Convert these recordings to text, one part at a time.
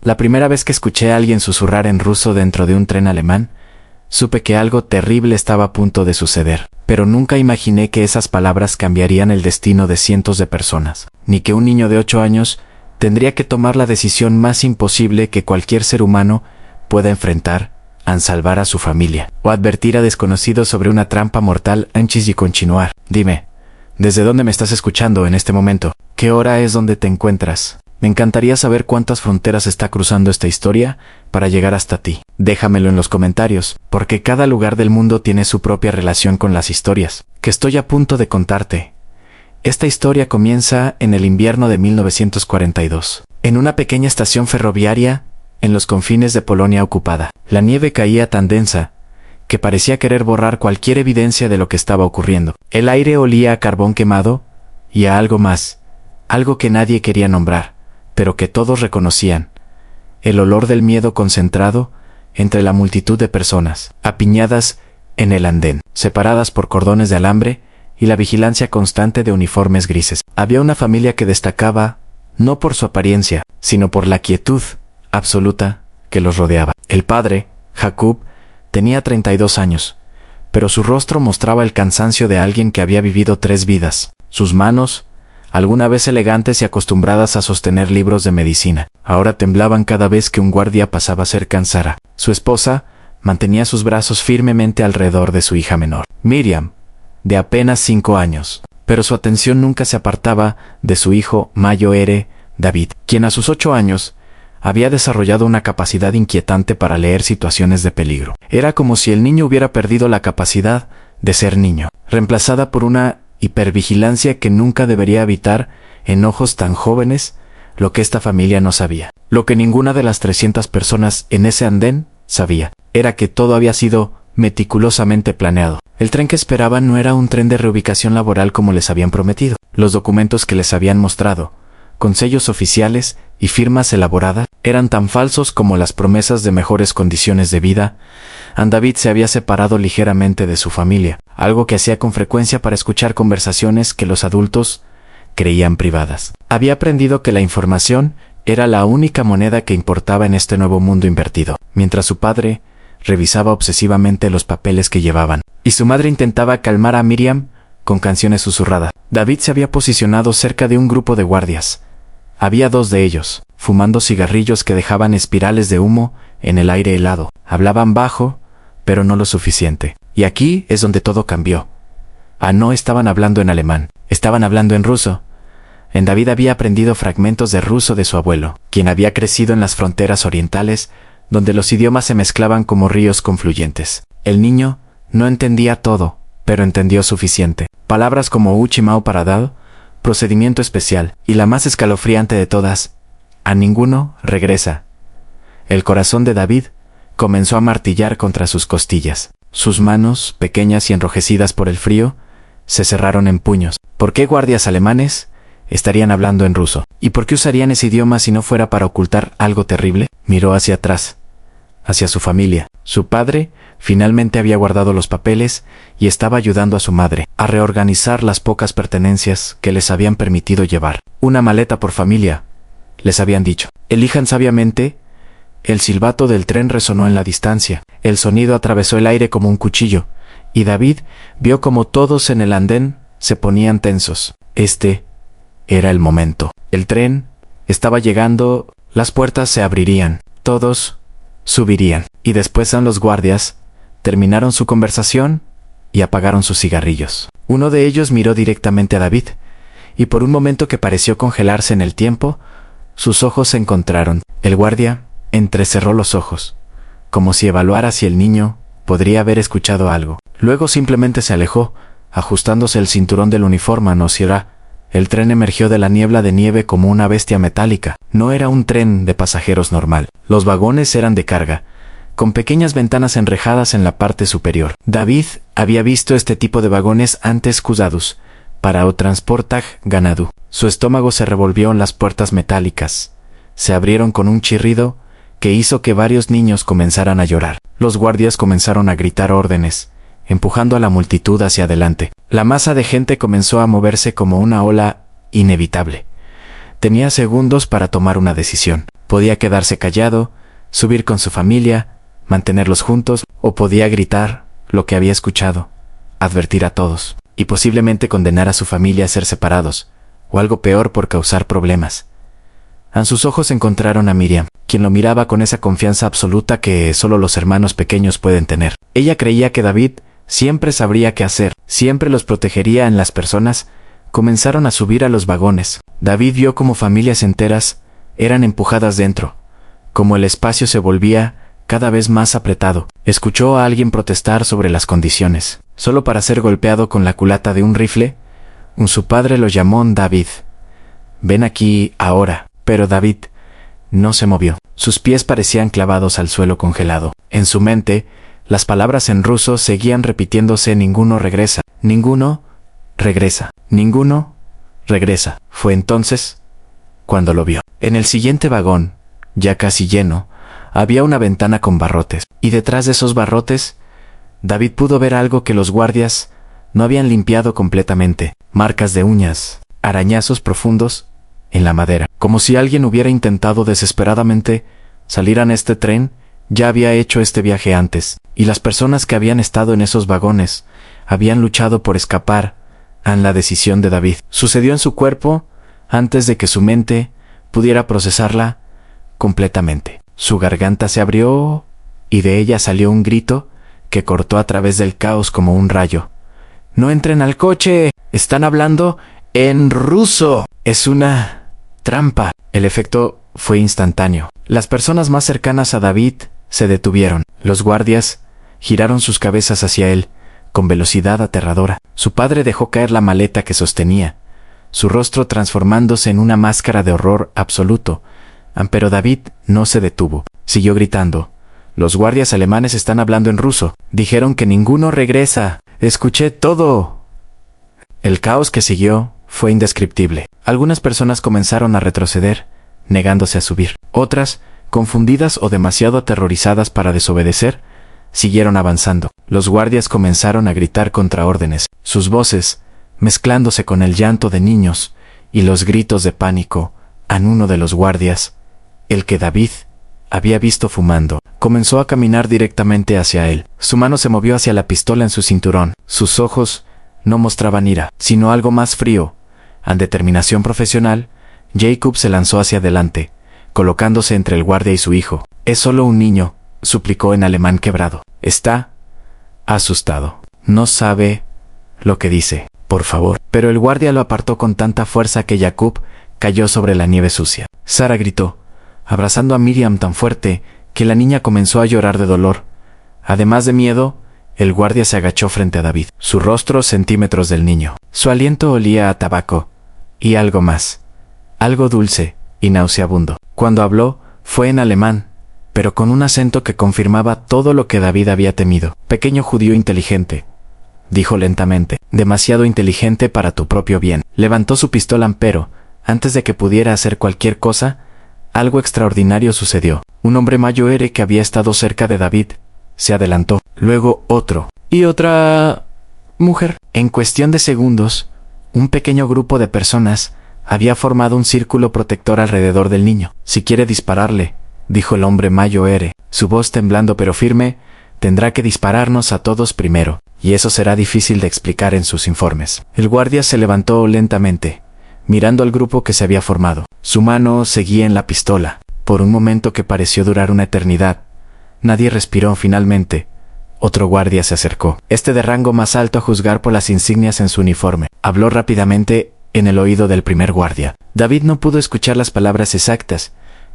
La primera vez que escuché a alguien susurrar en ruso dentro de un tren alemán, supe que algo terrible estaba a punto de suceder, pero nunca imaginé que esas palabras cambiarían el destino de cientos de personas, ni que un niño de 8 años tendría que tomar la decisión más imposible que cualquier ser humano pueda enfrentar al salvar a su familia, o advertir a desconocidos sobre una trampa mortal antes de continuar. Dime, ¿desde dónde me estás escuchando en este momento? ¿Qué hora es donde te encuentras? Me encantaría saber cuántas fronteras está cruzando esta historia para llegar hasta ti. Déjamelo en los comentarios, porque cada lugar del mundo tiene su propia relación con las historias que estoy a punto de contarte. Esta historia comienza en el invierno de 1942, en una pequeña estación ferroviaria en los confines de Polonia ocupada. La nieve caía tan densa que parecía querer borrar cualquier evidencia de lo que estaba ocurriendo. El aire olía a carbón quemado y a algo más, algo que nadie quería nombrar, pero que todos reconocían: el olor del miedo concentrado entre la multitud de personas, apiñadas en el andén, separadas por cordones de alambre y la vigilancia constante de uniformes grises. Había una familia que destacaba, no por su apariencia, sino por la quietud absoluta que los rodeaba. El padre, Jakub, tenía 32 años, pero su rostro mostraba el cansancio de alguien que había vivido 3 vidas. Sus manos, alguna vez elegantes y acostumbradas a sostener libros de medicina, ahora temblaban cada vez que un guardia pasaba cerca. Sara, su esposa, mantenía sus brazos firmemente alrededor de su hija menor, Miriam, de apenas 5 años, pero su atención nunca se apartaba de su hijo mayor, David, quien a sus 8 años había desarrollado una capacidad inquietante para leer situaciones de peligro. Era como si el niño hubiera perdido la capacidad de ser niño, reemplazada por una hipervigilancia que nunca debería habitar en ojos tan jóvenes. Lo que esta familia no sabía, lo que ninguna de las 300 personas en ese andén sabía, era que todo había sido meticulosamente planeado. El tren que esperaban no era un tren de reubicación laboral como les habían prometido. Los documentos que les habían mostrado, con sellos oficiales y firmas elaboradas, eran tan falsos como las promesas de mejores condiciones de vida. David se había separado ligeramente de su familia, algo que hacía con frecuencia para escuchar conversaciones que los adultos creían privadas. Había aprendido que la información era la única moneda que importaba en este nuevo mundo invertido, mientras su padre revisaba obsesivamente los papeles que llevaban, y su madre intentaba calmar a Miriam con canciones susurradas. David se había posicionado cerca de un grupo de guardias. Había 2 de ellos, fumando cigarrillos que dejaban espirales de humo en el aire helado. Hablaban bajo, pero no lo suficiente. Y aquí es donde todo cambió. No estaban hablando en alemán, estaban hablando en ruso. David había aprendido fragmentos de ruso de su abuelo, quien había crecido en las fronteras orientales, donde los idiomas se mezclaban como ríos confluyentes. El niño no entendía todo, pero entendió suficiente. Palabras como uchimao paradado, procedimiento especial, y la más escalofriante de todas: a ninguno regresa. El corazón de David comenzó a martillar contra sus costillas. Sus manos, pequeñas y enrojecidas por el frío, se cerraron en puños. ¿Por qué guardias alemanes estarían hablando en ruso? ¿Y por qué usarían ese idioma si no fuera para ocultar algo terrible? Miró hacia atrás, hacia su familia. Su padre finalmente había guardado los papeles y estaba ayudando a su madre a reorganizar las pocas pertenencias que les habían permitido llevar. Una maleta por familia, les habían dicho. Elijan sabiamente. El silbato del tren resonó en la distancia. El sonido atravesó el aire como un cuchillo, y David vio como todos en el andén se ponían tensos. Este era el momento. El tren estaba llegando, las puertas se abrirían, todos subirían, y después los guardias terminaron su conversación y apagaron sus cigarrillos. Uno de ellos miró directamente a David, y por un momento que pareció congelarse en el tiempo, sus ojos se encontraron. El guardia entrecerró los ojos, como si evaluara si el niño podría haber escuchado algo. Luego simplemente se alejó, ajustándose el cinturón del uniforme. No será. El tren emergió de la niebla de nieve como una bestia metálica. No era un tren de pasajeros normal. Los vagones eran de carga, con pequeñas ventanas enrejadas en la parte superior. David había visto este tipo de vagones antes usados para o transportar ganado. Su estómago se revolvió en las puertas metálicas. Se abrieron con un chirrido que hizo que varios niños comenzaran a llorar. Los guardias comenzaron a gritar órdenes, empujando a la multitud hacia adelante. La masa de gente comenzó a moverse como una ola inevitable. Tenía segundos para tomar una decisión. Podía quedarse callado, subir con su familia, mantenerlos juntos, o podía gritar lo que había escuchado, advertir a todos, y posiblemente condenar a su familia a ser separados, o algo peor por causar problemas. En sus ojos encontraron a Miriam, quien lo miraba con esa confianza absoluta que solo los hermanos pequeños pueden tener. Ella creía que David siempre sabría qué hacer, siempre los protegería. En las personas comenzaron a subir a los vagones. David vio cómo familias enteras eran empujadas dentro, como el espacio se volvía cada vez más apretado. Escuchó a alguien protestar sobre las condiciones. Solo para ser golpeado con la culata de un rifle, su padre lo llamó David. Ven aquí ahora. Pero David no se movió. Sus pies parecían clavados al suelo congelado. En su mente, las palabras en ruso seguían repitiéndose: ninguno regresa, ninguno regresa, ninguno regresa. Fue entonces cuando lo vio. En el siguiente vagón, ya casi lleno, había una ventana con barrotes, y detrás de esos barrotes, David pudo ver algo que los guardias no habían limpiado completamente: marcas de uñas, arañazos profundos en la madera, como si alguien hubiera intentado desesperadamente salir en este tren. Ya había hecho este viaje antes, y las personas que habían estado en esos vagones habían luchado por escapar a la decisión de David. Sucedió en su cuerpo antes de que su mente pudiera procesarla completamente. Su garganta se abrió y de ella salió un grito que cortó a través del caos como un rayo. ¡No entren al coche! ¡Están hablando en ruso! ¡Es una trampa! El efecto fue instantáneo. Las personas más cercanas a David se detuvieron. Los guardias giraron sus cabezas hacia él con velocidad aterradora. Su padre dejó caer la maleta que sostenía, su rostro transformándose en una máscara de horror absoluto. Pero David no se detuvo. Siguió gritando: los guardias alemanes están hablando en ruso. Dijeron que ninguno regresa. Escuché todo. El caos que siguió fue indescriptible. Algunas personas comenzaron a retroceder, negándose a subir. Otras, confundidas o demasiado aterrorizadas para desobedecer, siguieron avanzando. Los guardias comenzaron a gritar contraórdenes, sus voces mezclándose con el llanto de niños y los gritos de pánico. Uno de los guardias, el que David había visto fumando, comenzó a caminar directamente hacia él. Su mano se movió hacia la pistola en su cinturón. Sus ojos no mostraban ira, sino algo más frío. Con determinación profesional, Jacob se lanzó hacia adelante, colocándose entre el guardia y su hijo. «Es solo un niño», suplicó en alemán quebrado. «Está asustado. No sabe lo que dice. Por favor». Pero el guardia lo apartó con tanta fuerza que Jacob cayó sobre la nieve sucia. Sara gritó, abrazando a Miriam tan fuerte que la niña comenzó a llorar de dolor. Además de miedo, el guardia se agachó frente a David, su rostro centímetros del niño. Su aliento olía a tabaco y algo más, algo dulce y nauseabundo. Cuando habló, fue en alemán, pero con un acento que confirmaba todo lo que David había temido. «Pequeño judío inteligente», dijo lentamente, «demasiado inteligente para tu propio bien». Levantó su pistola, pero, antes de que pudiera hacer cualquier cosa, algo extraordinario sucedió. Un hombre mayor que había estado cerca de David se adelantó. Luego otro. Y otra mujer. En cuestión de segundos, un pequeño grupo de personas había formado un círculo protector alrededor del niño. «Si quiere dispararle», dijo el hombre mayor, su voz temblando pero firme, «tendrá que dispararnos a todos primero, y eso será difícil de explicar en sus informes». El guardia se levantó lentamente, mirando al grupo que se había formado. Su mano seguía en la pistola. Por un momento que pareció durar una eternidad, nadie respiró. Finalmente, otro guardia se acercó, de rango más alto a juzgar por las insignias en su uniforme. Habló rápidamente en el oído del primer guardia. David no pudo escuchar las palabras exactas,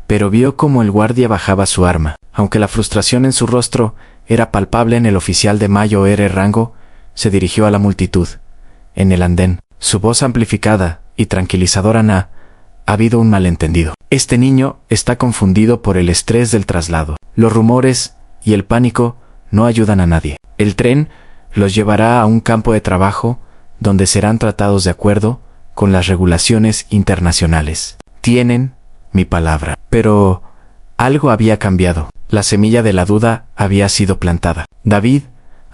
pero vio cómo el guardia bajaba su arma. Aunque la frustración en su rostro era palpable en el oficial de mayor rango, se dirigió a la multitud. En el andén, su voz amplificada y tranquilizadora: «Ha habido un malentendido. Este niño está confundido por el estrés del traslado. Los rumores y el pánico no ayudan a nadie. El tren los llevará a un campo de trabajo donde serán tratados de acuerdo con las regulaciones internacionales. Tienen mi palabra». Pero algo había cambiado. La semilla de la duda había sido plantada. David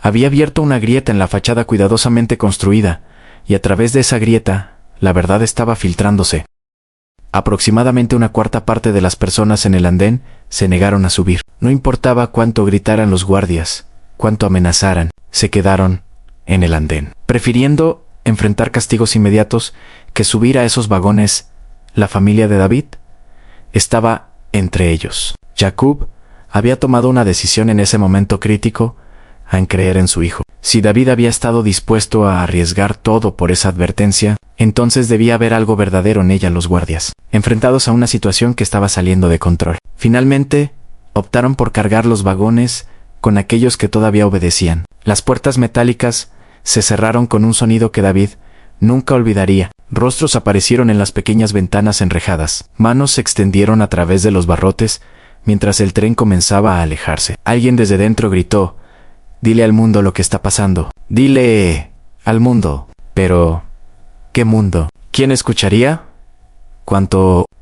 había abierto una grieta en la fachada cuidadosamente construida, y a través de esa grieta, la verdad estaba filtrándose. Aproximadamente una cuarta parte de las personas en el andén se negaron a subir. No importaba cuánto gritaran los guardias, cuánto amenazaran, se quedaron en el andén, prefiriendo enfrentar castigos inmediatos que subir a esos vagones. La familia de David estaba entre ellos. Jacob había tomado una decisión en ese momento crítico en creer en su hijo. Si David había estado dispuesto a arriesgar todo por esa advertencia, entonces debía haber algo verdadero en ella. Los guardias, enfrentados a una situación que estaba saliendo de control, finalmente optaron por cargar los vagones con aquellos que todavía obedecían. Las puertas metálicas se cerraron con un sonido que David nunca olvidaría. Rostros aparecieron en las pequeñas ventanas enrejadas. Manos se extendieron a través de los barrotes mientras el tren comenzaba a alejarse. Alguien desde dentro gritó: «Dile al mundo lo que está pasando. Dile al mundo». Pero, ¿qué mundo? ¿Quién escucharía?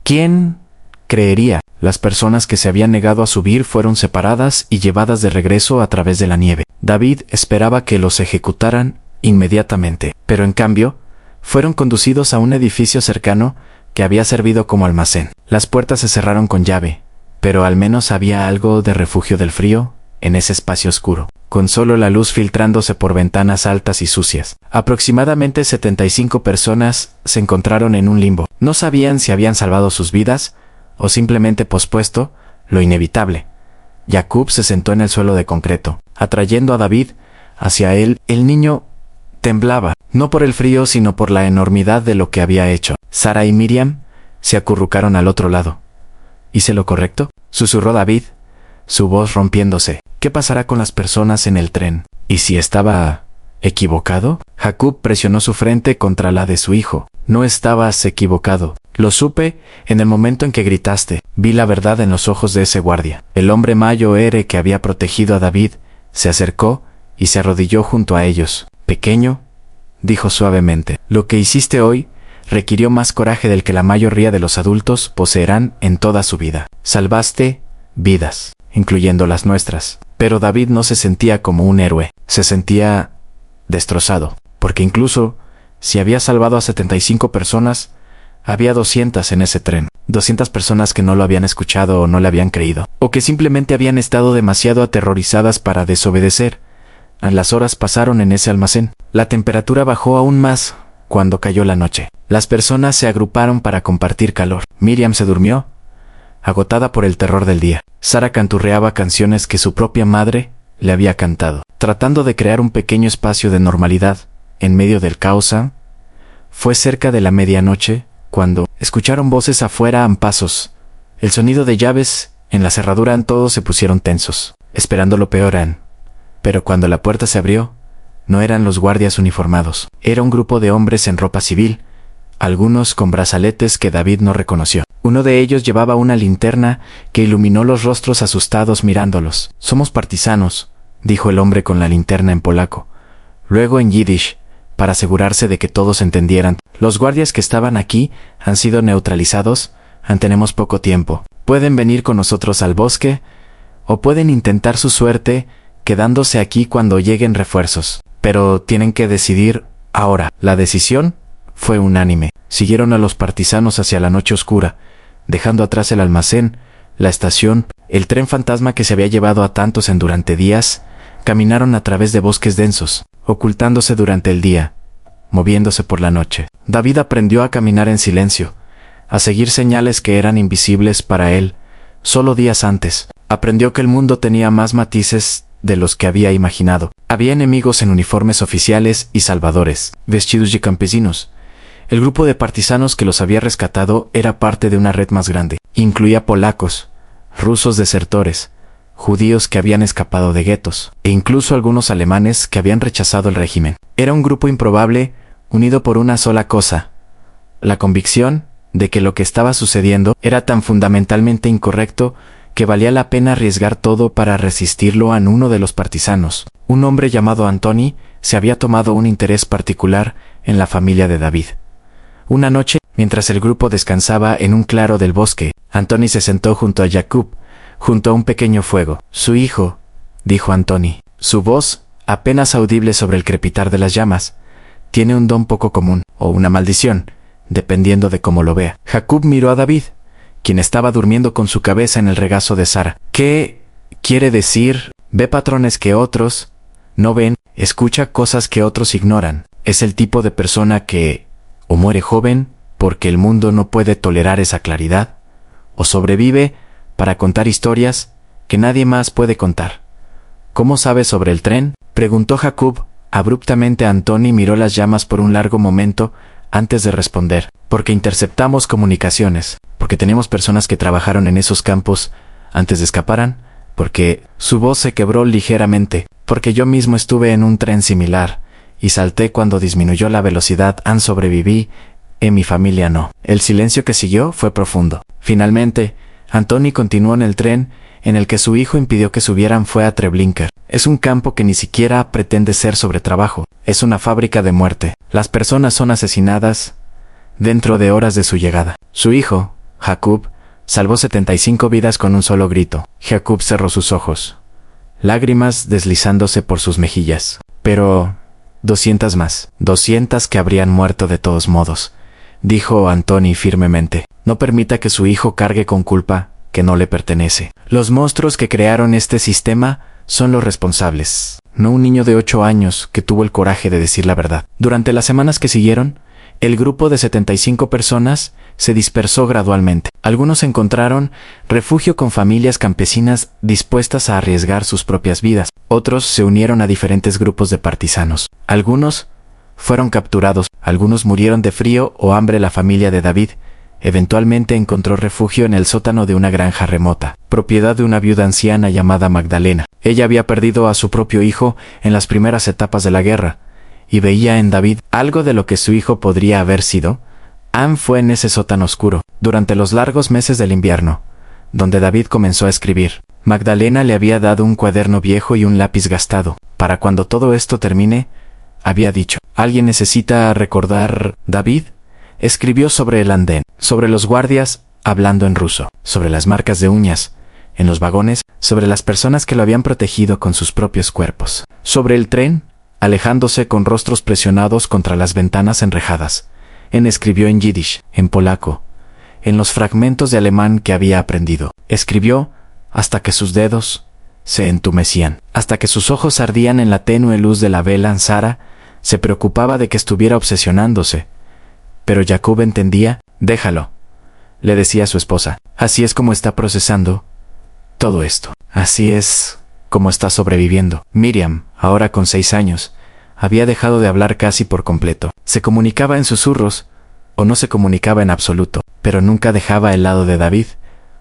¿Quién creería? Las personas que se habían negado a subir fueron separadas y llevadas de regreso a través de la nieve. David esperaba que los ejecutaran inmediatamente, pero en cambio, fueron conducidos a un edificio cercano que había servido como almacén. Las puertas se cerraron con llave, pero al menos había algo de refugio del frío en ese espacio oscuro, con solo la luz filtrándose por ventanas altas y sucias. Aproximadamente 75 personas se encontraron en un limbo. No sabían si habían salvado sus vidas o simplemente pospuesto lo inevitable. Jacob se sentó en el suelo de concreto, atrayendo a David hacia él. El niño temblaba, no por el frío sino por la enormidad de lo que había hecho. Sara y Miriam se acurrucaron al otro lado. ¿Hice lo correcto?, susurró David, su voz rompiéndose. ¿Qué pasará con las personas en el tren? ¿Y si estaba equivocado? Jacob presionó su frente contra la de su hijo. No estabas equivocado. Lo supe en el momento en que gritaste. Vi la verdad en los ojos de ese guardia. El hombre mayor que había protegido a David se acercó y se arrodilló junto a ellos. «Pequeño», dijo suavemente, «lo que hiciste hoy requirió más coraje del que la mayoría de los adultos poseerán en toda su vida. Salvaste vidas, incluyendo las nuestras». Pero David no se sentía como un héroe. Se sentía destrozado, porque incluso si había salvado a 75 personas, había 200 en ese tren. 200 personas que no lo habían escuchado o no le habían creído, o que simplemente habían estado demasiado aterrorizadas para desobedecer. Las horas pasaron en ese almacén. La temperatura bajó aún más cuando cayó la noche. Las personas se agruparon para compartir calor. Miriam se durmió, agotada por el terror del día. Sara canturreaba canciones que su propia madre le había cantado, tratando de crear un pequeño espacio de normalidad en medio del caos. Fue cerca de la medianoche cuando escucharon voces afuera, pasos, el sonido de llaves en la cerradura. Todos se pusieron tensos, esperando lo peor. Pero cuando la puerta se abrió, no eran los guardias uniformados. Era un grupo de hombres en ropa civil, algunos con brazaletes que David no reconoció. Uno de ellos llevaba una linterna que iluminó los rostros asustados mirándolos. «Somos partisanos», dijo el hombre con la linterna en polaco, luego en yiddish, para asegurarse de que todos entendieran. «Los guardias que estaban aquí han sido neutralizados. Tenemos poco tiempo. Pueden venir con nosotros al bosque o pueden intentar su suerte quedándose aquí cuando lleguen refuerzos. Pero tienen que decidir ahora». La decisión fue unánime. Siguieron a los partisanos hacia la noche oscura, dejando atrás el almacén, la estación, el tren fantasma que se había llevado a tantos durante días. Caminaron a través de bosques densos, ocultándose durante el día, moviéndose por la noche. David aprendió a caminar en silencio, a seguir señales que eran invisibles para él. Solo días antes, aprendió que el mundo tenía más matices de los que había imaginado. Había enemigos en uniformes oficiales y salvadores, vestidos de campesinos. El grupo de partisanos que los había rescatado era parte de una red más grande. Incluía polacos, rusos desertores, judíos que habían escapado de guetos, e incluso algunos alemanes que habían rechazado el régimen. Era un grupo improbable, unido por una sola cosa: la convicción de que lo que estaba sucediendo era tan fundamentalmente incorrecto que valía la pena arriesgar todo para resistirlo. A uno de los partisanos, un hombre llamado Antoni, se había tomado un interés particular en la familia de David. Una noche, mientras el grupo descansaba en un claro del bosque, Antoni se sentó junto a Jacob, junto a un pequeño fuego. «Su hijo», dijo Antoni, su voz apenas audible sobre el crepitar de las llamas, «tiene un don poco común, o una maldición, dependiendo de cómo lo vea. Jacob miró a David, quien estaba durmiendo con su cabeza en el regazo de Sara. ¿Qué quiere decir? Ve patrones que otros no ven, escucha cosas que otros ignoran. Es el tipo de persona que o muere joven porque el mundo no puede tolerar esa claridad, o sobrevive para contar historias que nadie más puede contar. ¿Cómo sabes sobre el tren?, preguntó Jacob. Abruptamente Antoni miró las llamas por un largo momento antes de responder. Porque interceptamos comunicaciones, porque tenemos personas que trabajaron en esos campos antes de escaparan, porque su voz se quebró ligeramente, porque yo mismo estuve en un tren similar y salté cuando disminuyó la velocidad. Sobreviví, mi familia no. El silencio que siguió fue profundo. Finalmente, Antoni continuó en el tren en el que su hijo impidió que subieran. Fue a Treblinka. Es un campo que ni siquiera pretende ser sobre trabajo. Es una fábrica de muerte. Las personas son asesinadas dentro de horas de su llegada. Su hijo, Jacob, salvó 75 vidas con un solo grito. Jacob cerró sus ojos, lágrimas deslizándose por sus mejillas. Pero 200 más. 200 que habrían muerto de todos modos, dijo Antoni firmemente. No permita que su hijo cargue con culpa que no le pertenece. Los monstruos que crearon este sistema son los responsables, no un niño de 8 años que tuvo el coraje de decir la verdad. Durante las semanas que siguieron, el grupo de 75 personas se dispersó gradualmente. Algunos encontraron refugio con familias campesinas dispuestas a arriesgar sus propias vidas. Otros se unieron a diferentes grupos de partisanos. Algunos fueron capturados, algunos murieron de frío o hambre. La familia de David eventualmente encontró refugio en el sótano de una granja remota, propiedad de una viuda anciana llamada Magdalena. Ella había perdido a su propio hijo en las primeras etapas de la guerra, y veía en David algo de lo que su hijo podría haber sido. Anne fue en ese sótano oscuro, durante los largos meses del invierno, donde David comenzó a escribir. Magdalena le había dado un cuaderno viejo y un lápiz gastado. Para cuando todo esto termine, había dicho, ¿alguien necesita recordar David? Escribió sobre el andén, sobre los guardias hablando en ruso, sobre las marcas de uñas en los vagones, sobre las personas que lo habían protegido con sus propios cuerpos, sobre el tren, alejándose con rostros presionados contra las ventanas enrejadas. Escribió en yiddish, en polaco, en los fragmentos de alemán que había aprendido. Escribió hasta que sus dedos se entumecían, hasta que sus ojos ardían en la tenue luz de la vela. Sara se preocupaba de que estuviera obsesionándose, pero Jacob entendía. Déjalo, le decía a su esposa. Así es como está procesando todo esto. Así es como está sobreviviendo. Miriam, ahora con 6 años, había dejado de hablar casi por completo. Se comunicaba en susurros, o no se comunicaba en absoluto, pero nunca dejaba el lado de David,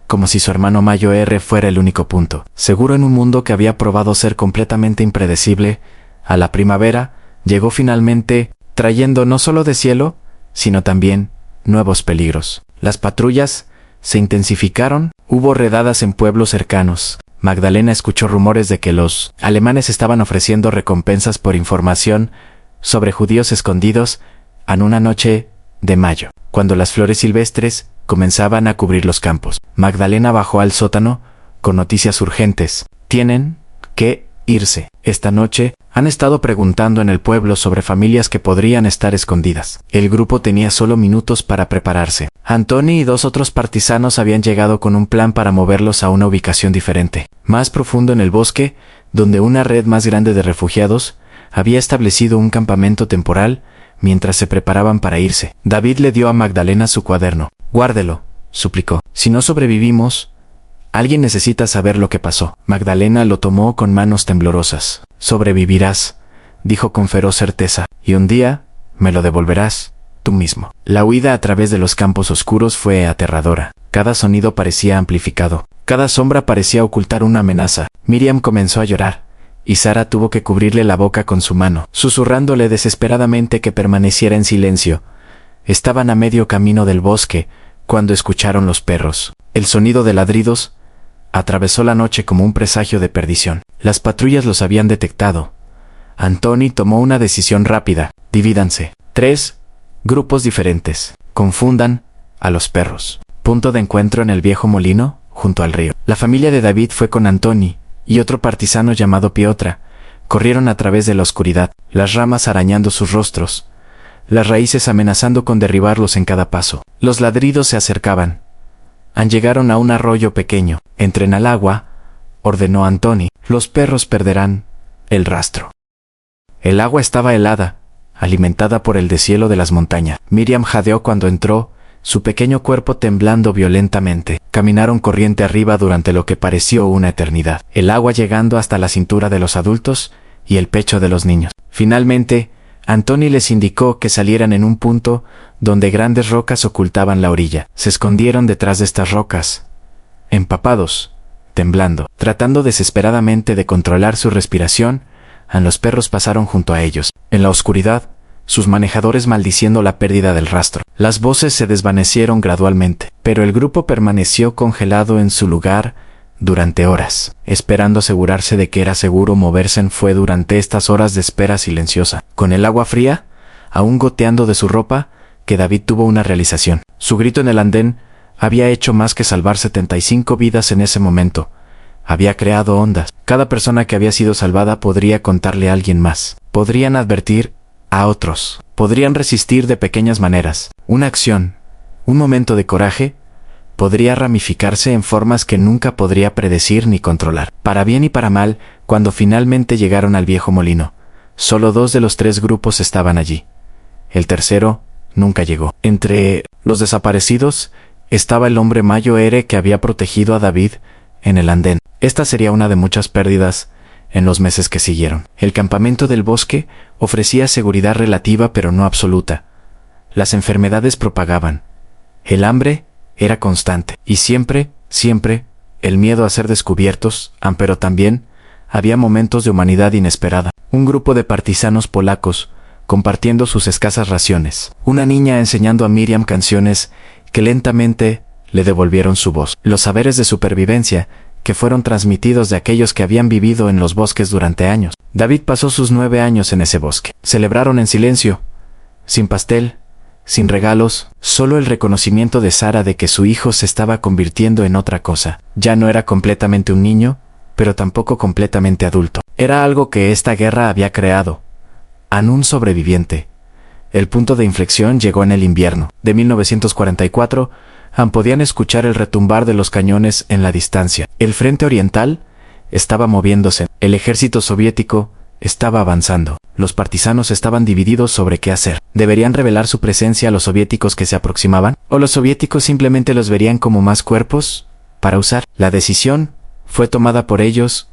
como si su hermano mayor fuera el único punto. Seguro en un mundo que había probado ser completamente impredecible, a la primavera llegó finalmente, trayendo no solo de cielo, sino también nuevos peligros. Las patrullas se intensificaron, hubo redadas en pueblos cercanos. Magdalena escuchó rumores de que los alemanes estaban ofreciendo recompensas por información sobre judíos escondidos en una noche de mayo, cuando las flores silvestres comenzaban a cubrir los campos. Magdalena bajó al sótano con noticias urgentes. Tienen que irse. Esta noche han estado preguntando en el pueblo sobre familias que podrían estar escondidas. El grupo tenía solo minutos para prepararse. Antoni y 2 otros partisanos habían llegado con un plan para moverlos a una ubicación diferente, más profundo en el bosque, donde una red más grande de refugiados había establecido un campamento temporal mientras se preparaban para irse. David le dio a Magdalena su cuaderno. Guárdelo, suplicó. Si no sobrevivimos, alguien necesita saber lo que pasó. Magdalena lo tomó con manos temblorosas. Sobrevivirás, dijo con feroz certeza, y un día me lo devolverás tú mismo. La huida a través de los campos oscuros fue aterradora. Cada sonido parecía amplificado. Cada sombra parecía ocultar una amenaza. Miriam comenzó a llorar, y Sara tuvo que cubrirle la boca con su mano, susurrándole desesperadamente que permaneciera en silencio. Estaban a medio camino del bosque cuando escucharon los perros. El sonido de ladridos atravesó la noche como un presagio de perdición. Las patrullas los habían detectado. Antoni tomó una decisión rápida. Divídanse. 3 grupos diferentes. Confundan a los perros. Punto de encuentro en el viejo molino, junto al río. La familia de David fue con Antoni y otro partisano llamado Piotra. Corrieron a través de la oscuridad, las ramas arañando sus rostros. las raíces amenazando con derribarlos en cada paso. Los ladridos se acercaban. Llegaron a un arroyo pequeño. Entren al agua, ordenó Anthony. Los perros perderán el rastro. El agua estaba helada, alimentada por el deshielo de las montañas. Miriam jadeó cuando entró, su pequeño cuerpo temblando violentamente. Caminaron corriente arriba durante lo que pareció una eternidad, el agua llegando hasta la cintura de los adultos y el pecho de los niños. Finalmente, Anthony les indicó que salieran en un punto donde grandes rocas ocultaban la orilla. Se escondieron detrás de estas rocas, empapados, temblando, tratando desesperadamente de controlar su respiración. Los perros pasaron junto a ellos. En la oscuridad, sus manejadores maldiciendo la pérdida del rastro. Las voces se desvanecieron gradualmente, pero el grupo permaneció congelado en su lugar durante horas, esperando asegurarse de que era seguro moverse. Fue durante estas horas de espera silenciosa, con el agua fría, aún goteando de su ropa, que David tuvo una realización. Su grito en el andén había hecho más que salvar 75 vidas en ese momento. Había creado ondas. Cada persona que había sido salvada podría contarle a alguien más. Podrían advertir a otros. Podrían resistir de pequeñas maneras. Una acción, un momento de coraje, podría ramificarse en formas que nunca podría predecir ni controlar. Para bien y para mal, cuando finalmente llegaron al viejo molino, solo 2 de los 3 grupos estaban allí. El tercero nunca llegó. Entre los desaparecidos estaba el hombre Mayo Ere que había protegido a David en el andén. Esta sería una de muchas pérdidas en los meses que siguieron. El campamento del bosque ofrecía seguridad relativa pero no absoluta. Las enfermedades propagaban. El hambre era constante. Y siempre, el miedo a ser descubiertos, pero también había momentos de humanidad inesperada. Un grupo de partisanos polacos compartiendo sus escasas raciones. Una niña enseñando a Miriam canciones que lentamente le devolvieron su voz. Los saberes de supervivencia que fueron transmitidos de aquellos que habían vivido en los bosques durante años. David pasó sus 9 años en ese bosque. Celebraron en silencio, sin pastel, sin regalos, solo el reconocimiento de Sara de que su hijo se estaba convirtiendo en otra cosa. Ya no era completamente un niño, pero tampoco completamente adulto. Era algo que esta guerra había creado. Un sobreviviente. El punto de inflexión llegó en el invierno de 1944. Podían escuchar el retumbar de los cañones en la distancia. El frente oriental estaba moviéndose. El ejército soviético estaba avanzando. Los partisanos estaban divididos sobre qué hacer. ¿Deberían revelar su presencia a los soviéticos que se aproximaban? ¿O los soviéticos simplemente los verían como más cuerpos para usar? La decisión fue tomada por ellos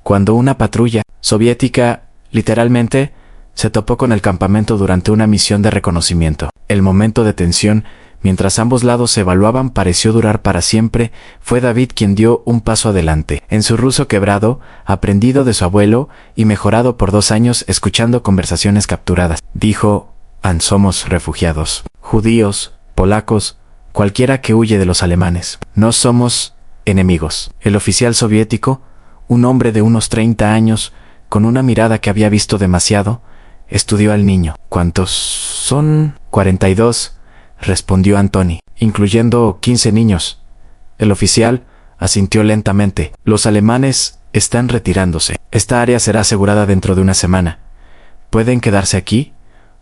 cuando una patrulla soviética, literalmente, se topó con el campamento durante una misión de reconocimiento. El momento de tensión, mientras ambos lados se evaluaban, pareció durar para siempre. Fue David quien dio un paso adelante. En su ruso quebrado, aprendido de su abuelo y mejorado por 2 años escuchando conversaciones capturadas, dijo: somos refugiados. Judíos, polacos, cualquiera que huye de los alemanes. No somos enemigos. El oficial soviético, un hombre de unos 30 años, con una mirada que había visto demasiado, estudió al niño. ¿Cuántos son? 42, respondió Anthony, incluyendo 15 niños. El oficial asintió lentamente. Los alemanes están retirándose. Esta área será asegurada dentro de una semana. Pueden quedarse aquí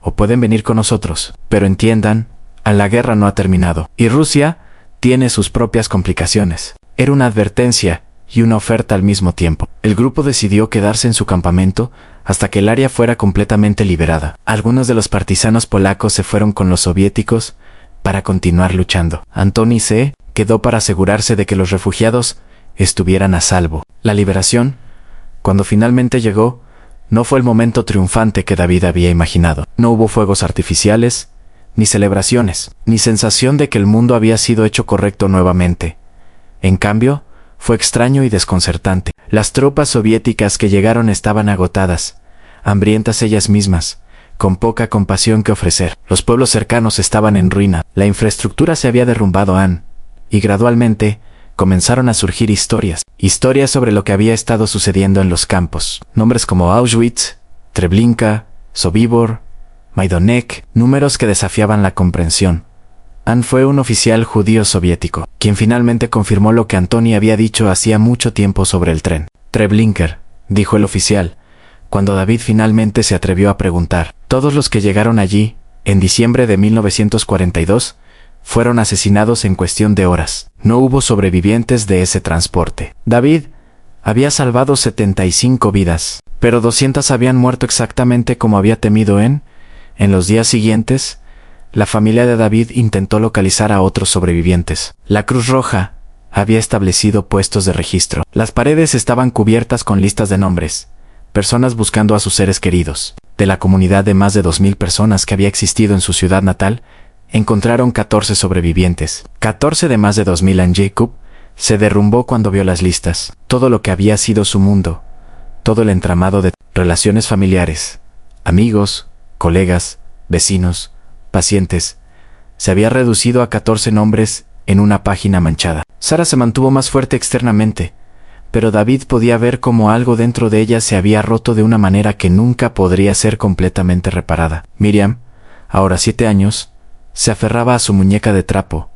o pueden venir con nosotros. Pero entiendan, la guerra no ha terminado. Y Rusia tiene sus propias complicaciones. Era una advertencia y una oferta al mismo tiempo. El grupo decidió quedarse en su campamento hasta que el área fuera completamente liberada. Algunos de los partisanos polacos se fueron con los soviéticos para continuar luchando. Anthony se quedó para asegurarse de que los refugiados estuvieran a salvo. La liberación, cuando finalmente llegó, no fue el momento triunfante que David había imaginado. No hubo fuegos artificiales, ni celebraciones, ni sensación de que el mundo había sido hecho correcto nuevamente. En cambio, fue extraño y desconcertante. Las tropas soviéticas que llegaron estaban agotadas, hambrientas ellas mismas, con poca compasión que ofrecer. Los pueblos cercanos estaban en ruina. La infraestructura se había derrumbado y gradualmente comenzaron a surgir historias sobre lo que había estado sucediendo en los campos. Nombres como Auschwitz, Treblinka, Sobibor, Majdanek, números que desafiaban la comprensión. Fue un oficial judío soviético, quien finalmente confirmó lo que Anthony había dicho hacía mucho tiempo sobre el tren. Treblinka, dijo el oficial, cuando David finalmente se atrevió a preguntar. Todos los que llegaron allí En diciembre de 1942, fueron asesinados en cuestión de horas. No hubo sobrevivientes de ese transporte. David había salvado 75 vidas, pero 200 habían muerto exactamente como había temido. En los días siguientes, la familia de David intentó localizar a otros sobrevivientes. La Cruz Roja había establecido puestos de registro. Las paredes estaban cubiertas con listas de nombres, personas buscando a sus seres queridos. De la comunidad de más de 2,000 personas que había existido en su ciudad natal, encontraron 14 sobrevivientes. 14 de más de 2,000. Jacob se derrumbó cuando vio las listas. Todo lo que había sido su mundo, todo el entramado de relaciones familiares, amigos, colegas, vecinos, pacientes, se había reducido a 14 nombres en una página manchada. Sara se mantuvo más fuerte externamente, pero David podía ver cómo algo dentro de ella se había roto de una manera que nunca podría ser completamente reparada. Miriam, ahora 7 años, se aferraba a su muñeca de trapo,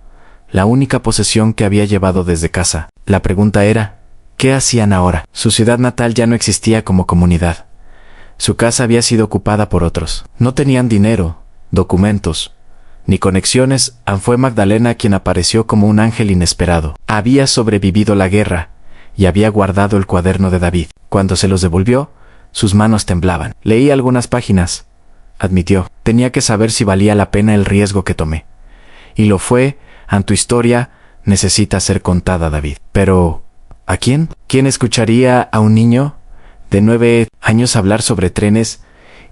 la única posesión que había llevado desde casa. La pregunta era, ¿qué hacían ahora? Su ciudad natal ya no existía como comunidad. Su casa había sido ocupada por otros. No tenían dinero, documentos, ni conexiones. Fue Magdalena quien apareció como un ángel inesperado. Había sobrevivido la guerra y había guardado el cuaderno de David. Cuando se los devolvió, sus manos temblaban. Leí algunas páginas, admitió. Tenía que saber si valía la pena el riesgo que tomé. Y lo fue. Tu historia necesita ser contada, David. Pero, ¿a quién? ¿Quién escucharía a un niño de 9 años hablar sobre trenes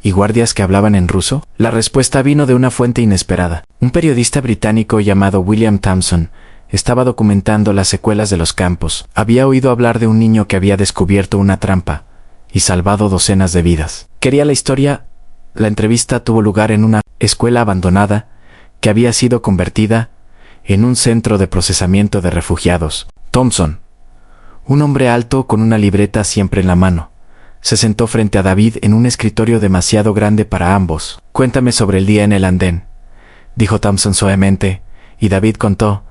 y guardias que hablaban en ruso? La respuesta vino de una fuente inesperada. Un periodista británico llamado William Thompson estaba documentando las secuelas de los campos. Había oído hablar de un niño que había descubierto una trampa y salvado docenas de vidas. Quería la historia. La entrevista tuvo lugar en una escuela abandonada que había sido convertida en un centro de procesamiento de refugiados. Thompson, un hombre alto con una libreta siempre en la mano, se sentó frente a David en un escritorio demasiado grande para ambos. «Cuéntame sobre el día en el andén», dijo Thompson suavemente, y David contó,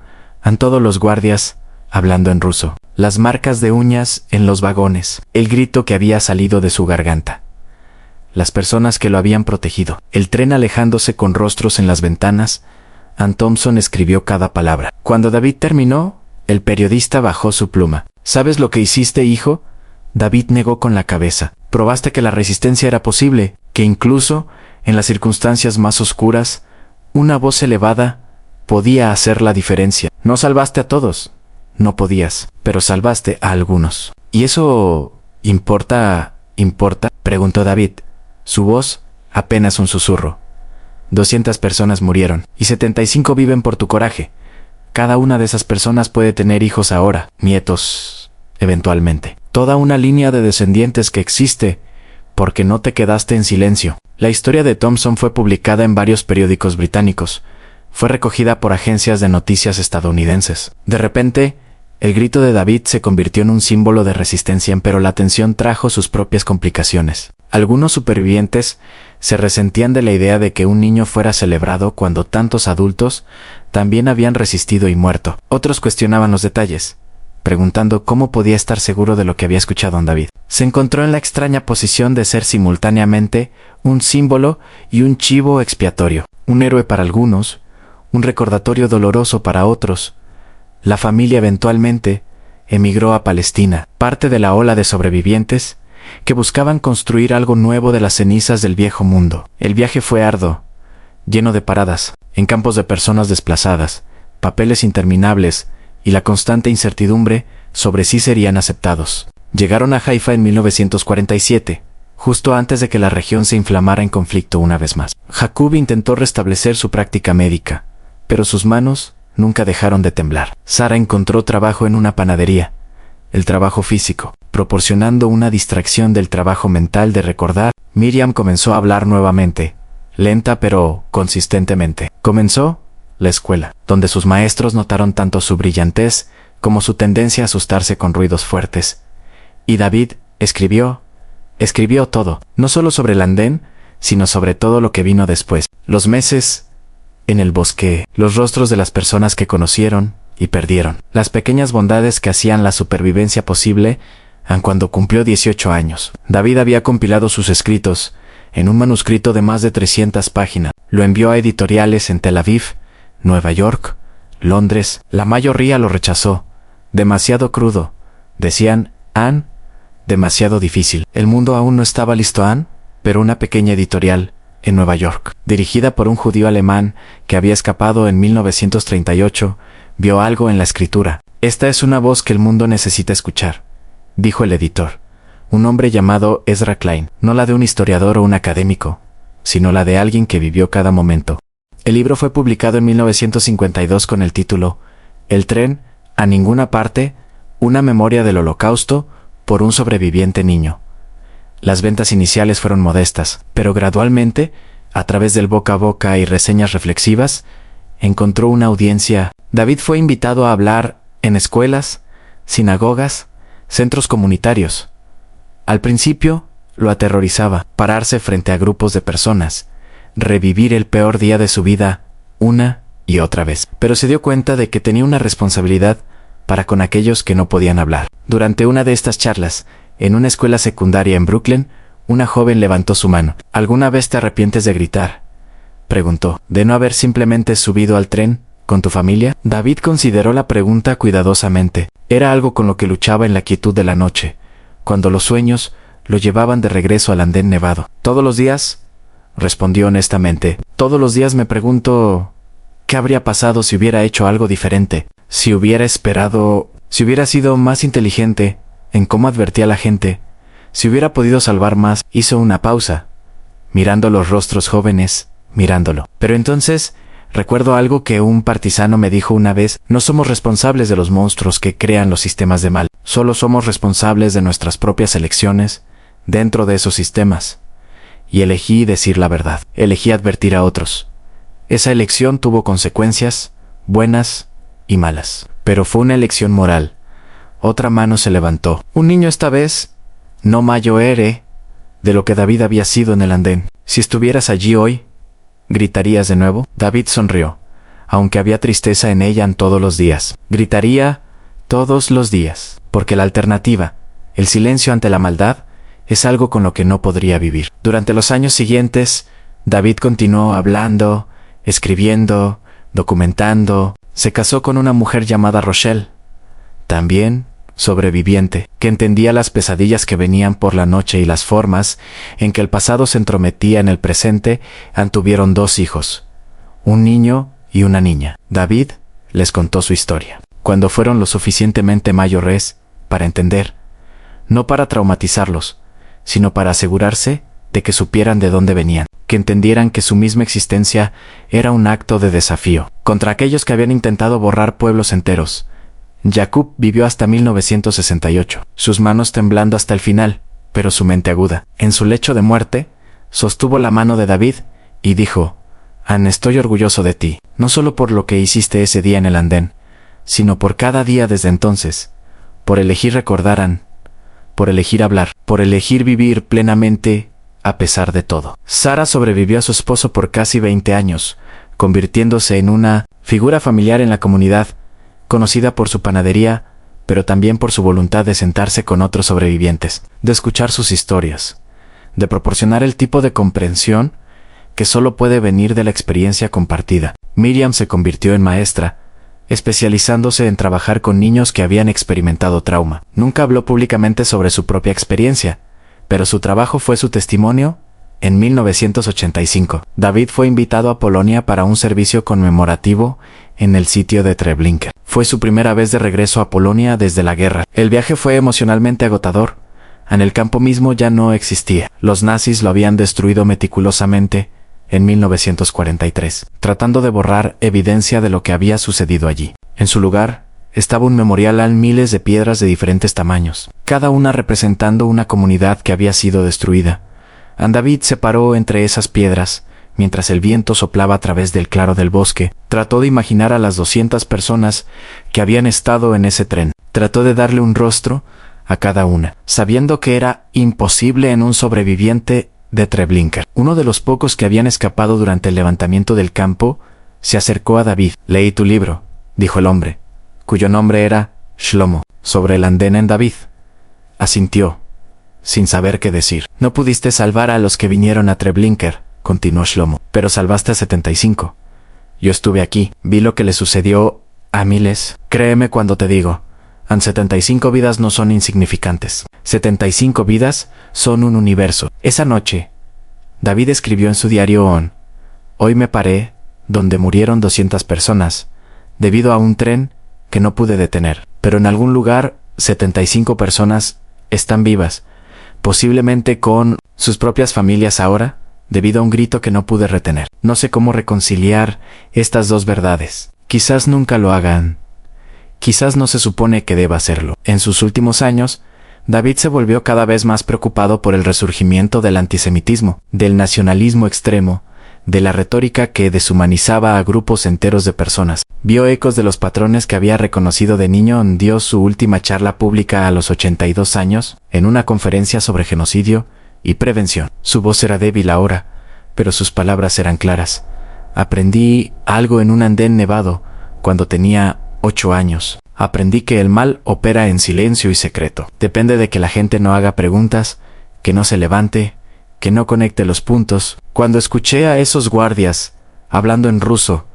todos los guardias, hablando en ruso, las marcas de uñas en los vagones, el grito que había salido de su garganta, las personas que lo habían protegido, el tren alejándose con rostros en las ventanas. Thompson escribió cada palabra. Cuando David terminó, el periodista bajó su pluma. «¿Sabes lo que hiciste, hijo?» David negó con la cabeza. «Probaste que la resistencia era posible, que incluso, en las circunstancias más oscuras, una voz elevada podía hacer la diferencia. No salvaste a todos, no podías, pero salvaste a algunos». «¿Y eso importa?» preguntó David. Su voz apenas un susurro. 200 personas murieron, y 75 viven por tu coraje. Cada una de esas personas puede tener hijos ahora, nietos, eventualmente. Toda una línea de descendientes que existe, porque no te quedaste en silencio. La historia de Thompson fue publicada en varios periódicos británicos. Fue recogida por agencias de noticias estadounidenses. De repente, el grito de David se convirtió en un símbolo de resistencia, pero la tensión trajo sus propias complicaciones. Algunos supervivientes se resentían de la idea de que un niño fuera celebrado cuando tantos adultos también habían resistido y muerto. Otros cuestionaban los detalles, preguntando cómo podía estar seguro de lo que había escuchado en David. Se encontró en la extraña posición de ser simultáneamente un símbolo y un chivo expiatorio, un héroe para algunos, un recordatorio doloroso para otros. La familia eventualmente emigró a Palestina, parte de la ola de sobrevivientes que buscaban construir algo nuevo de las cenizas del viejo mundo. El viaje fue arduo, lleno de paradas, en campos de personas desplazadas, papeles interminables y la constante incertidumbre sobre si serían aceptados. Llegaron a Haifa en 1947, justo antes de que la región se inflamara en conflicto una vez más. Jacob intentó restablecer su práctica médica, pero sus manos nunca dejaron de temblar. Sara encontró trabajo en una panadería, el trabajo físico, proporcionando una distracción del trabajo mental de recordar. Miriam comenzó a hablar nuevamente, lenta pero consistentemente. Comenzó la escuela, donde sus maestros notaron tanto su brillantez como su tendencia a asustarse con ruidos fuertes. Y David escribió todo, no solo sobre el andén, sino sobre todo lo que vino después. Los meses en el bosque, los rostros de las personas que conocieron y perdieron, las pequeñas bondades que hacían la supervivencia posible. Cuando cumplió 18 años, David había compilado sus escritos en un manuscrito de más de 300 páginas. Lo envió a editoriales en Tel Aviv, Nueva York, Londres. La mayoría lo rechazó. Demasiado crudo. Decían, Anne, demasiado difícil. El mundo aún no estaba listo, Anne, pero una pequeña editorial en Nueva York, dirigida por un judío alemán que había escapado en 1938, vio algo en la escritura. Esta es una voz que el mundo necesita escuchar, dijo el editor. Un hombre llamado Ezra Klein, no la de un historiador o un académico, sino la de alguien que vivió cada momento. El libro fue publicado en 1952 con el título El tren a ninguna parte, una memoria del Holocausto por un sobreviviente niño. Las ventas iniciales fueron modestas, pero gradualmente, a través del boca a boca y reseñas reflexivas, encontró una audiencia. David fue invitado a hablar en escuelas, sinagogas, centros comunitarios. Al principio, lo aterrorizaba pararse frente a grupos de personas, revivir el peor día de su vida una y otra vez. Pero se dio cuenta de que tenía una responsabilidad para con aquellos que no podían hablar. Durante una de estas charlas, en una escuela secundaria en Brooklyn, una joven levantó su mano. ¿Alguna vez te arrepientes de gritar?, preguntó. ¿De no haber simplemente subido al tren con tu familia? David consideró la pregunta cuidadosamente. Era algo con lo que luchaba en la quietud de la noche, cuando los sueños lo llevaban de regreso al andén nevado. Todos los días, respondió honestamente, todos los días me pregunto ¿qué habría pasado si hubiera hecho algo diferente? Si hubiera esperado, si hubiera sido más inteligente en cómo advertía a la gente, si hubiera podido salvar más. Hizo una pausa, mirando los rostros jóvenes, mirándolo. Pero entonces recuerdo algo que un partisano me dijo una vez: no somos responsables de los monstruos que crean los sistemas de mal, solo somos responsables de nuestras propias elecciones dentro de esos sistemas. Y elegí decir la verdad, elegí advertir a otros. Esa elección tuvo consecuencias, buenas y malas, pero fue una elección moral. Otra mano se levantó. Un niño esta vez, no mayor de lo que David había sido en el andén. Si estuvieras allí hoy, ¿gritarías de nuevo? David sonrió, aunque había tristeza en ella en todos los días. Gritaría todos los días, porque la alternativa, el silencio ante la maldad, es algo con lo que no podría vivir. Durante los años siguientes, David continuó hablando, escribiendo, documentando. Se casó con una mujer llamada Rochelle, también sobreviviente, que entendía las pesadillas que venían por la noche y las formas en que el pasado se entrometía en el presente. Tuvieron 2 hijos, un niño y una niña. David les contó su historia. Cuando fueron lo suficientemente mayores para entender, no para traumatizarlos, sino para asegurarse de que supieran de dónde venían, que entendieran que su misma existencia era un acto de desafío contra aquellos que habían intentado borrar pueblos enteros. Jacob vivió hasta 1968, sus manos temblando hasta el final, pero su mente aguda. En su lecho de muerte, sostuvo la mano de David y dijo: Anne, estoy orgulloso de ti, no solo por lo que hiciste ese día en el andén, sino por cada día desde entonces, por elegir recordar a Anne, por elegir hablar, por elegir vivir plenamente a pesar de todo. Sara sobrevivió a su esposo por casi 20 años, convirtiéndose en una figura familiar en la comunidad, conocida por su panadería, pero también por su voluntad de sentarse con otros sobrevivientes, de escuchar sus historias, de proporcionar el tipo de comprensión que solo puede venir de la experiencia compartida. Miriam se convirtió en maestra, especializándose en trabajar con niños que habían experimentado trauma. Nunca habló públicamente sobre su propia experiencia, pero su trabajo fue su testimonio. En 1985, David fue invitado a Polonia para un servicio conmemorativo en el sitio de Treblinka. Fue su primera vez de regreso a Polonia desde la guerra. El viaje fue emocionalmente agotador. En el campo mismo ya no existía. Los nazis lo habían destruido meticulosamente en 1943, tratando de borrar evidencia de lo que había sucedido allí. En su lugar estaba un memorial a miles de piedras de diferentes tamaños, cada una representando una comunidad que había sido destruida. David se paró entre esas piedras, mientras el viento soplaba a través del claro del bosque. Trató de imaginar a las 200 personas que habían estado en ese tren. Trató de darle un rostro a cada una, sabiendo que era imposible en un sobreviviente de Treblinka. Uno de los pocos que habían escapado durante el levantamiento del campo se acercó a David. «Leí tu libro», dijo el hombre, cuyo nombre era Shlomo, sobre el andén en David. Asintió. sin saber qué decir. No pudiste salvar a los que vinieron a Treblinka, continuó Shlomo, pero salvaste a 75. Yo estuve aquí, vi lo que le sucedió a miles. Créeme cuando te digo, 75 vidas no son insignificantes. 75 vidas son un universo. Esa noche, David escribió en su diario hoy me paré donde murieron 200 personas, debido a un tren que no pude detener. Pero en algún lugar, 75 personas están vivas, posiblemente con sus propias familias ahora, debido a un grito que no pude retener. No sé cómo reconciliar estas dos verdades. Quizás nunca lo hagan. Quizás no se supone que deba hacerlo. En sus últimos años, David se volvió cada vez más preocupado por el resurgimiento del antisemitismo, del nacionalismo extremo, de la retórica que deshumanizaba a grupos enteros de personas. Vio ecos de los patrones que había reconocido de niño. Dio su última charla pública a los 82 años, en una conferencia sobre genocidio y prevención. Su voz era débil ahora, pero sus palabras eran claras. Aprendí algo en un andén nevado cuando tenía 8 años. Aprendí que el mal opera en silencio y secreto. Depende de que la gente no haga preguntas, que no se levante, que no conecte los puntos. Cuando escuché a esos guardias hablando en ruso,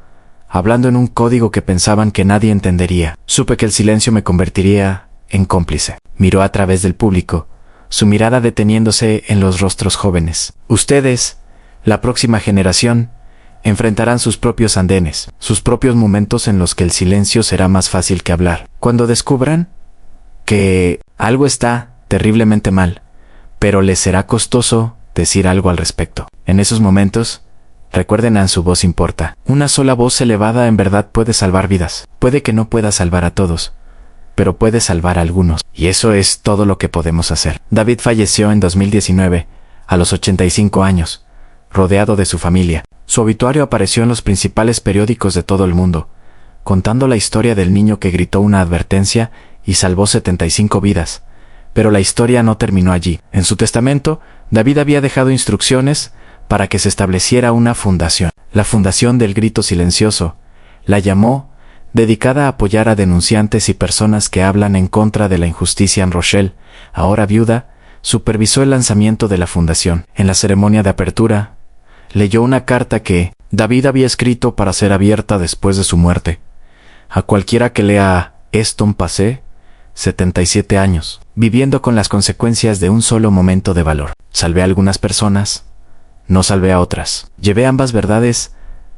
hablando en un código que pensaban que nadie entendería, supe que el silencio me convertiría en cómplice. Miró a través del público, su mirada deteniéndose en los rostros jóvenes. Ustedes, la próxima generación, enfrentarán sus propios andenes, sus propios momentos en los que el silencio será más fácil que hablar. Cuando descubran que algo está terriblemente mal, pero les será costoso decir algo al respecto. En esos momentos, recuerden a su voz importa. Una sola voz elevada en verdad puede salvar vidas. Puede que no pueda salvar a todos, pero puede salvar a algunos. Y eso es todo lo que podemos hacer. David falleció en 2019, a los 85 años, rodeado de su familia. Su obituario apareció en los principales periódicos de todo el mundo, contando la historia del niño que gritó una advertencia y salvó 75 vidas. Pero la historia no terminó allí. En su testamento, David había dejado instrucciones para que se estableciera una fundación. La Fundación del Grito Silencioso. La llamó, dedicada a apoyar a denunciantes y personas que hablan en contra de la injusticia en Rochelle. Ahora viuda, supervisó el lanzamiento de la fundación. En la ceremonia de apertura, leyó una carta que David había escrito para ser abierta después de su muerte. A cualquiera que lea esto pasé 77 años, viviendo con las consecuencias de un solo momento de valor. Salvé a algunas personas, no salvé a otras. Llevé ambas verdades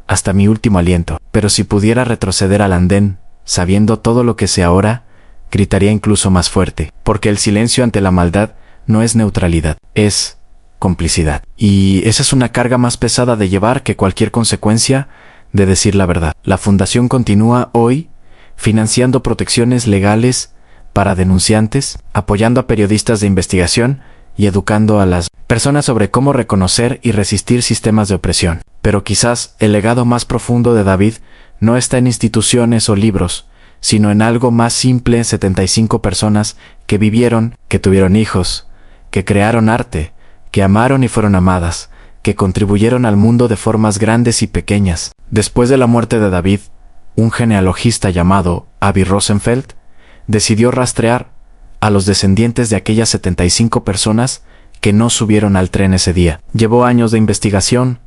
hasta mi último aliento. Pero si pudiera retroceder al andén, sabiendo todo lo que sé ahora, gritaría incluso más fuerte, porque el silencio ante la maldad no es neutralidad, es complicidad. Y esa es una carga más pesada de llevar que cualquier consecuencia de decir la verdad. La fundación continúa hoy financiando protecciones legales para denunciantes, apoyando a periodistas de investigación y educando a las personas sobre cómo reconocer y resistir sistemas de opresión. Pero quizás el legado más profundo de David no está en instituciones o libros, sino en algo más simple: 75 personas que vivieron, que tuvieron hijos, que crearon arte, que amaron y fueron amadas, que contribuyeron al mundo de formas grandes y pequeñas. Después de la muerte de David, un genealogista llamado Avi Rosenfeld decidió rastrear a los descendientes de aquellas 75 personas que no subieron al tren ese día. Llevó años de investigación,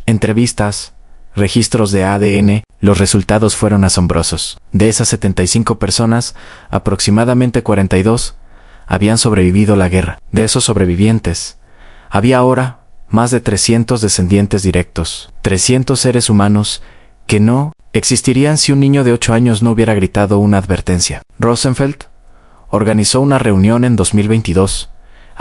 entrevistas, registros de ADN. Los resultados fueron asombrosos. De esas 75 personas, aproximadamente 42 habían sobrevivido la guerra. De esos sobrevivientes, había ahora más de 300 descendientes directos, 300 seres humanos que no existirían si un niño de 8 años no hubiera gritado una advertencia. Rosenfeld organizó una reunión en 2022.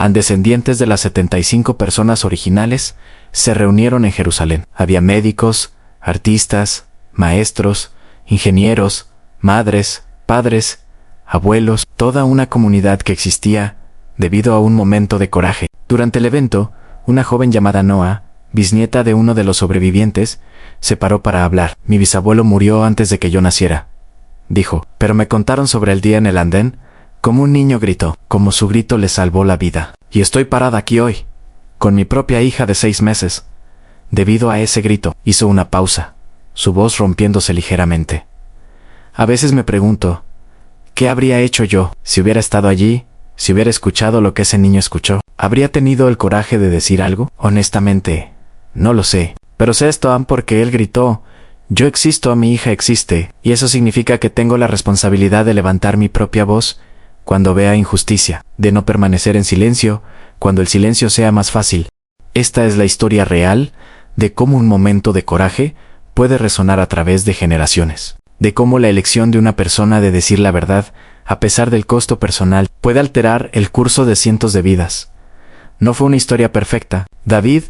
Descendientes de las 75 personas originales se reunieron en Jerusalén. Había médicos, artistas, maestros, ingenieros, madres, padres, abuelos, toda una comunidad que existía debido a un momento de coraje. Durante el evento, una joven llamada Noah, bisnieta de uno de los sobrevivientes, se paró para hablar. Mi bisabuelo murió antes de que yo naciera, dijo, pero me contaron sobre el día en el andén, como un niño gritó, como su grito le salvó la vida. Y estoy parada aquí hoy, con mi propia hija de 6 meses, debido a ese grito. Hizo una pausa, su voz rompiéndose ligeramente. A veces me pregunto, ¿qué habría hecho yo si hubiera estado allí Si hubiera escuchado lo que ese niño escuchó, ¿habría tenido el coraje de decir algo? Honestamente, no lo sé. Pero sé esto porque él gritó: yo existo, mi hija existe, y eso significa que tengo la responsabilidad de levantar mi propia voz cuando vea injusticia, de no permanecer en silencio cuando el silencio sea más fácil. Esta es la historia real de cómo un momento de coraje puede resonar a través de generaciones, de cómo la elección de una persona de decir la verdad, a pesar del costo personal, puede alterar el curso de cientos de vidas. No fue una historia perfecta. David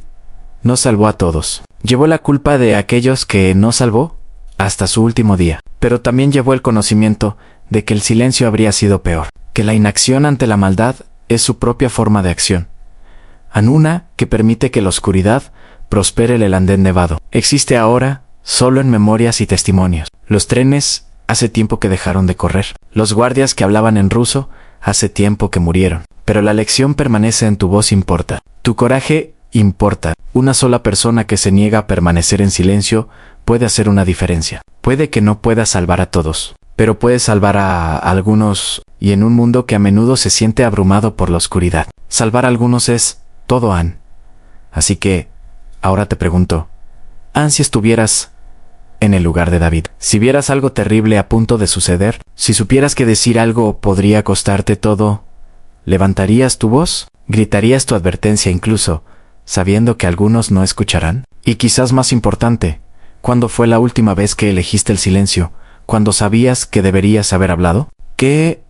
no salvó a todos. Llevó la culpa de aquellos que no salvó hasta su último día, pero también llevó el conocimiento de que el silencio habría sido peor, que la inacción ante la maldad es su propia forma de acción. Anuna, que permite que la oscuridad prospere el andén nevado, existe ahora solo en memorias y testimonios. Los trenes hace tiempo que dejaron de correr. Los guardias que hablaban en ruso hace tiempo que murieron. Pero la lección permanece en tu voz importa. Tu coraje importa. Una sola persona que se niega a permanecer en silencio puede hacer una diferencia. Puede que no pueda salvar a todos, pero puede salvar a algunos, y en un mundo que a menudo se siente abrumado por la oscuridad. Salvar a algunos es todo, Ann. Así que, ahora te pregunto, Ann, si estuvieras en el lugar de David, si vieras algo terrible a punto de suceder, si supieras que decir algo podría costarte todo, ¿levantarías tu voz? ¿Gritarías tu advertencia incluso, sabiendo que algunos no escucharán? Y quizás más importante, ¿cuándo fue la última vez que elegiste el silencio, cuando sabías que deberías haber hablado? ¿Qué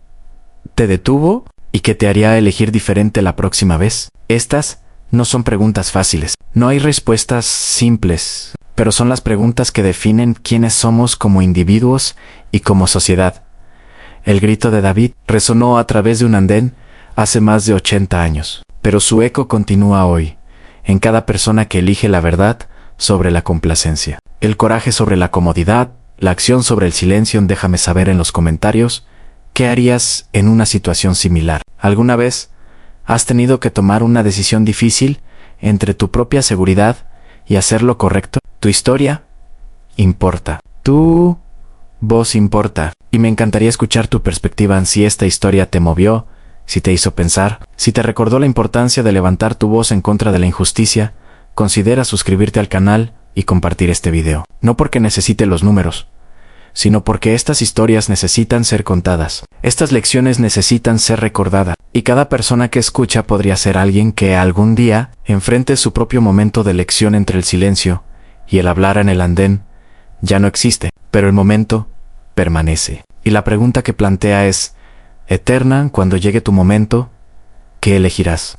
te detuvo y qué te haría elegir diferente la próxima vez? Estas no son preguntas fáciles. No hay respuestas simples, pero son las preguntas que definen quiénes somos como individuos y como sociedad. El grito de David resonó a través de un andén hace más de 80 años, pero su eco continúa hoy, en cada persona que elige la verdad sobre la complacencia, el coraje sobre la comodidad, la acción sobre el silencio. Déjame saber en los comentarios qué harías en una situación similar. ¿Alguna vez has tenido que tomar una decisión difícil entre tu propia seguridad y hacer lo correcto? Tu historia importa. Tu voz importa. Y me encantaría escuchar tu perspectiva en si esta historia te movió, si te hizo pensar, si te recordó la importancia de levantar tu voz en contra de la injusticia. Considera suscribirte al canal y compartir este video. No porque necesite los números, sino porque estas historias necesitan ser contadas. Estas lecciones necesitan ser recordadas. Y cada persona que escucha podría ser alguien que algún día enfrente su propio momento de elección entre el silencio y el hablar en el andén. Ya no existe, pero el momento permanece. Y la pregunta que plantea es eterna. Cuando llegue tu momento, ¿qué elegirás?